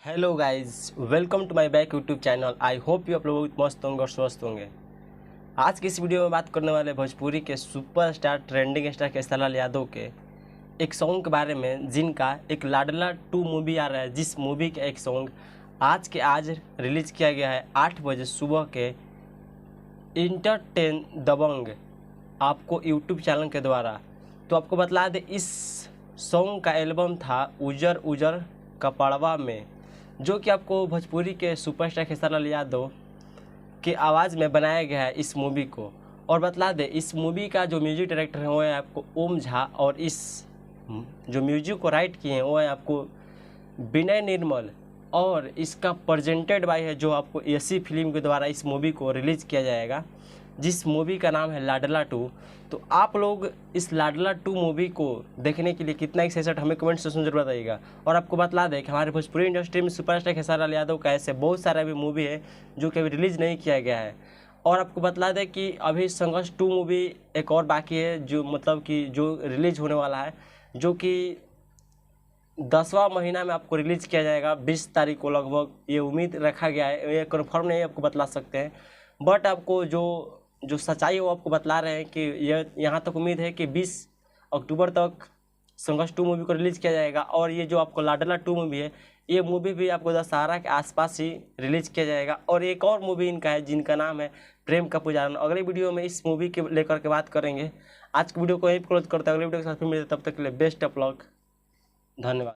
Hello guys, welcome to my back YouTube channel. I hope you आप लोग बहुत मस्त होंगे और स्वस्थ होंगे। आज की इस वीडियो में बात करने वाले भोजपुरी के superstar trending star Keshav Lal Yadav के एक सॉन्ग के बारे में, जिनका एक लाडला 2 मूवी आ रहा है, जिस मूवी का एक सॉन्ग आज रिलीज किया गया है 8 बजे सुबह के इंटरटेन दबंग आपको यूट्यूब चैनल के द्वारा। तो आपको बतला दें, इस सॉन्ग का एल्बम था उजर उजर कपड़वा में, जो कि आपको भोजपुरी के सुपरस्टार खेसारी लाल यादव के आवाज़ में बनाया गया है इस मूवी को। और बतला दें, इस मूवी का जो म्यूजिक डायरेक्टर है वो है आपको ओम झा, और इस जो म्यूजिक को राइट किए हैं वो है आपको विनय निर्मल, और इसका प्रेजेंटेड बाय है जो आपको एसी फिल्म के द्वारा इस मूवी को रिलीज़ किया जाएगा, जिस मूवी का नाम है लाडला 2। तो आप लोग इस लाडला 2 मूवी को देखने के लिए कितना एक्साइटेड हमें कमेंट सेक्शन में जरूर बताइएगा। और आपको बतला दें कि हमारे भोजपुरी इंडस्ट्री में सुपरस्टार खेसारी लाल यादव का ऐसे बहुत सारा भी मूवी है जो कि अभी रिलीज़ नहीं किया गया है। और आपको बतला दें कि अभी संघर्ष 2 मूवी एक और बाकी है, जो मतलब कि जो रिलीज़ होने वाला है, जो कि 10वां महीना में आपको रिलीज़ किया जाएगा 20 तारीख को लगभग। ये उम्मीद रखा गया है, ये कन्फर्म नहीं आपको बतला सकते हैं, बट आपको जो सच्चाई है वो आपको बतला रहे हैं कि यह यहाँ तक उम्मीद है कि 20 अक्टूबर तक संघर्ष 2 मूवी को रिलीज़ किया जाएगा। और ये जो आपको लाडला 2 मूवी है, ये मूवी भी आपको दशहरा के आसपास ही रिलीज़ किया जाएगा। और एक और मूवी इनका है जिनका नाम है प्रेम का पुजारन। अगले वीडियो में इस मूवी के लेकर के बात करेंगे। आज की वीडियो को यहीं क्लोज करते हैं, अगले वीडियो के साथ फिर मिलते हैं, तब तक के लिए बेस्ट ऑफ लक, धन्यवाद।